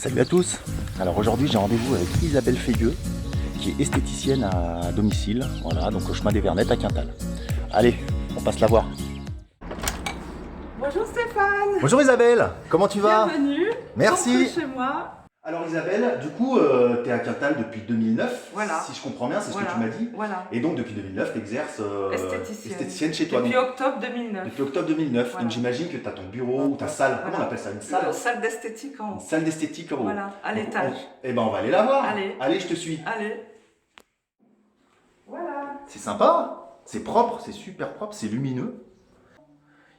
Salut à tous. Alors aujourd'hui j'ai rendez-vous avec Isabelle Feilleux qui est esthéticienne à domicile, voilà, donc au chemin des Vernettes à Quintal. Allez, on passe la voir. Bonjour Stéphane. Bonjour Isabelle, comment tu vas? Bienvenue. Merci. Rentre chez moi. Alors Isabelle, du coup tu es à Quintal depuis 2009, Voilà. Si je comprends bien, c'est ce Voilà. que tu m'as dit. Voilà. Et donc depuis 2009 tu exerces esthéticienne chez toi. Depuis donc, octobre 2009. depuis octobre 2009, Voilà. donc j'imagine que tu as ton bureau ou ta salle, comment on appelle ça, une salle? Salle d'esthétique en Une haut. salle d'esthétique en haut. Voilà, à l'étage. Eh ben on va aller la voir. Allez. Je te suis. Allez. Voilà. C'est sympa, c'est propre, c'est super propre, c'est lumineux.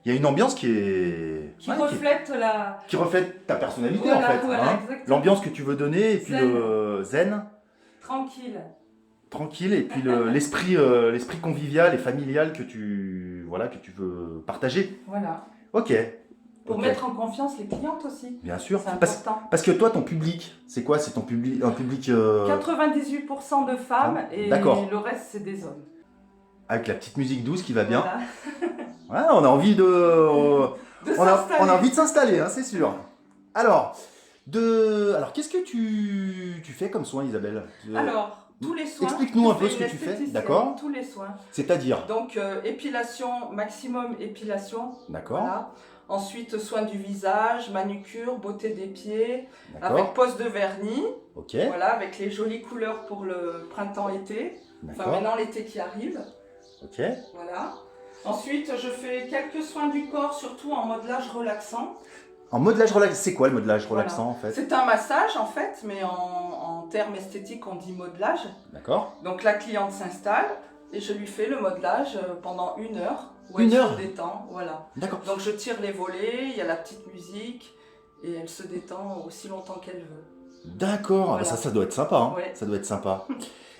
Il y a une ambiance qui est... Qui reflète la... qui reflète ta personnalité Voilà, en fait. voilà, hein. exactement. L'ambiance que tu veux donner et puis Zen. le zen, Tranquille. tranquille, et puis l'esprit convivial et familial que tu veux partager. Voilà. Ok. Pour Ok. mettre en confiance les clientes aussi. Bien sûr. C'est Parce, important. parce que toi, ton public, c'est quoi? C'est ton public, un public 98% de femmes et D'accord. le reste c'est des hommes. avec la petite musique douce qui va bien. Voilà. Ouais, on a envie de... De On a s'installer. envie de s'installer, hein, c'est sûr. Alors, qu'est-ce que tu fais comme soin, Isabelle? Alors, tous les soins. Explique-nous un je peu fais ce que une tu fais, esthéticienne, d'accord? Tous les soins. C'est-à-dire? Donc, épilation, maximum épilation. D'accord, Voilà. Ensuite, soins du visage, manucure, beauté des pieds, d'accord, avec pose de vernis. ok, Voilà, avec les jolies couleurs pour le printemps-été. Enfin, d'accord, maintenant l'été qui arrive. ok, Voilà. Ensuite, je fais quelques soins du corps, surtout en modelage relaxant. En modelage relaxant, c'est quoi le modelage Voilà. relaxant en fait? C'est un massage en fait, mais en termes esthétiques, on dit modelage. D'accord, Donc la cliente s'installe et je lui fais le modelage pendant 1 heure. Où Une elle heure se détend, voilà. d'accord, Donc je tire les volets, il y a la petite musique et elle se détend aussi longtemps qu'elle veut. d'accord, Voilà. ça doit être sympa, hein. Ouais. Ça doit être sympa.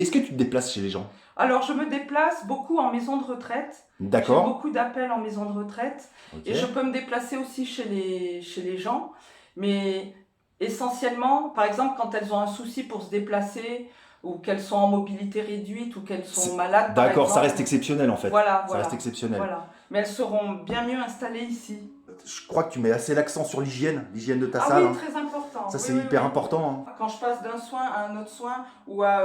Est-ce que tu te déplaces chez les gens? Alors je me déplace beaucoup en maison de retraite. J'ai D'accord, beaucoup d'appels en maison de retraite. ok, Et je peux me déplacer aussi chez les gens. Mais essentiellement, par exemple, quand elles ont un souci pour se déplacer, ou qu'elles sont en mobilité réduite, ou qu'elles sont C'est- malades. par d'accord, ça exemple. reste exceptionnel en fait. Voilà, Ça voilà. reste exceptionnel. Voilà. Mais elles seront bien mieux installées ici. Je crois que tu mets assez l'accent sur l'hygiène de ta Ah salle. oui, hein. très important. Ça, Oui, c'est oui, hyper oui. important, hein. Quand je passe d'un soin à un autre soin ou à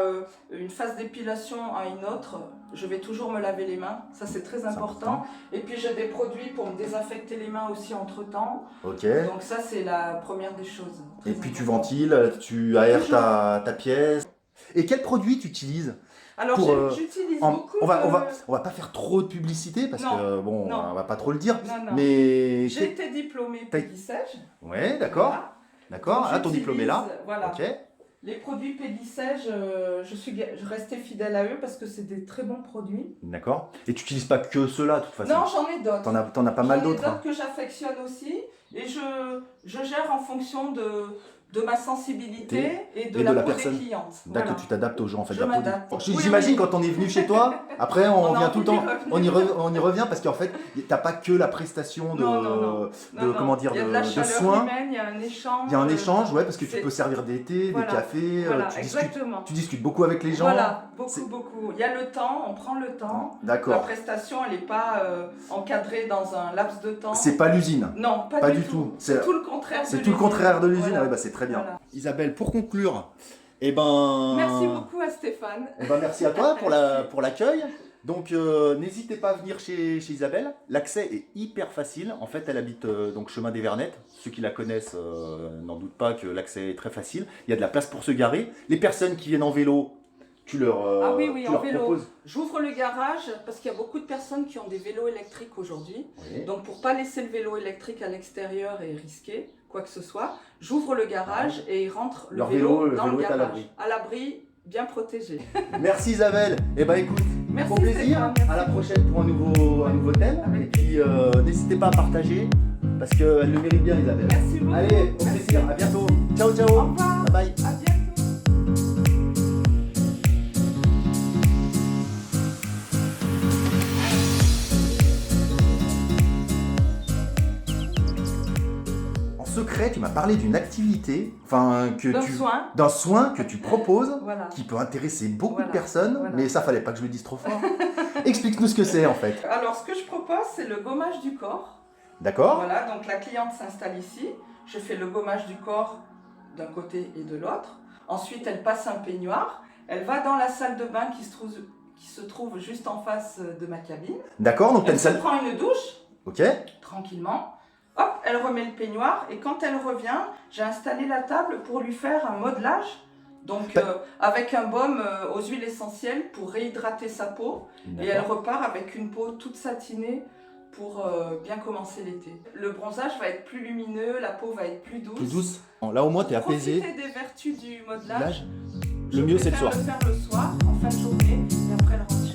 une phase d'épilation à une autre, je vais toujours me laver les mains. Ça, c'est très important. Et puis, j'ai des produits pour me désinfecter les mains aussi entre-temps. Ok. Donc ça, c'est la première des choses. Et Très puis tu important. ventiles, tu aères Toujours. ta pièce. Et quel produit tu utilises? Alors, pour, j'utilise on beaucoup va, de... on va pas faire trop de publicité parce Non, que bon, non. on va pas trop le dire. Non, non. Mais J'ai été diplômée Pédissège. ouais, d'accord, Voilà. d'accord. Donc, Ah, ton diplôme est là. Voilà. Ok. Les produits Pédissège, je suis restée fidèle à eux parce que c'est des très bons produits. D'accord. Et tu utilises pas que ceux-là, de toute façon. Non, j'en ai d'autres. T'en as pas mal J'en ai d'autres. hein. que j'affectionne aussi. Et je gère en fonction de ma sensibilité et de et la de la peau personne. des clientes. D'accord, Voilà. tu t'adaptes aux gens en fait. Je la peau. m'adapte. Bon, Oui, j'imagine oui. quand on est venu chez toi, après on On a revient tout le envie temps. d'y revenir. On y revient parce qu'en fait, t'as pas que la prestation de, Non, non, non. de Non, comment non. dire, Il y a de la de chaleur soins. humaine, il y a un échange. Il y a un échange, ouais, parce que tu c'est- peux servir des thés, Voilà, des cafés, Voilà, tu discutes, exactement. tu discutes beaucoup avec les gens. Voilà, C'est- beaucoup, beaucoup. Il y a le temps, on prend le temps. La D'accord. prestation, elle n'est pas encadrée dans un laps de temps. C'est pas l'usine. Non, pas du du tout. C'est tout le contraire de C'est l'usine. tout le contraire de l'usine. Voilà. Ah ouais, bah c'est très bien. Voilà. Isabelle, pour conclure, eh ben. Merci beaucoup à Stéphane. Eh ben, merci à toi pour l'accueil. Donc n'hésitez pas à venir chez Isabelle. L'accès est hyper facile. En fait, elle habite donc chemin des Vernettes. Ceux qui la connaissent n'en doutent pas que l'accès est très facile. Il y a de la place pour se garer. Les personnes qui viennent en vélo, tu leur, Ah oui, oui, tu en leur vélo. proposes. J'ouvre le garage parce qu'il y a beaucoup de personnes qui ont des vélos électriques aujourd'hui. Oui. Donc pour pas laisser le vélo électrique à l'extérieur et risquer quoi que ce soit, j'ouvre le garage et ils rentrent le Leur vélo, vélo, le dans vélo le est à garage. l'abri. À l'abri, bien protégé. Merci Isabelle. Eh ben écoute, Merci, bon plaisir. Stéphane, merci. À la prochaine pour un nouveau thème. Avec Et puis n'hésitez pas à partager parce qu'elle le mérite bien Isabelle. Merci beaucoup. Allez, au Merci. plaisir. À bientôt. Ciao, ciao. Au revoir. Bye bye. À bientôt. En secret, tu m'as parlé d'une activité, enfin D'un soin. d'un soin que tu proposes, Voilà. qui peut intéresser beaucoup Voilà, de personnes, voilà. mais ça fallait pas que je le dise trop fort. Explique-nous ce que c'est en fait. Alors, ce que je propose, c'est le gommage du corps. D'accord? Voilà, donc la cliente s'installe ici. Je fais le gommage du corps d'un côté et de l'autre. Ensuite, elle passe un peignoir. Elle va dans la salle de bain qui se trouve juste en face de ma cabine. D'accord, donc t'as Elle une se salle. prend une douche, Ok. tranquillement. Hop, elle remet le peignoir. Et quand elle revient, j'ai installé la table pour lui faire un modelage. Donc, avec un baume aux huiles essentielles pour réhydrater sa peau. Et elle repart avec une peau toute satinée pour bien commencer l'été. Le bronzage va être plus lumineux, la peau va être plus douce. Plus douce. Bon, là au moins t'es apaisé. Profiter des vertus du modelage. Le mieux c'est le soir. Je préfère le faire le soir, en fin de journée, et après le rentrer.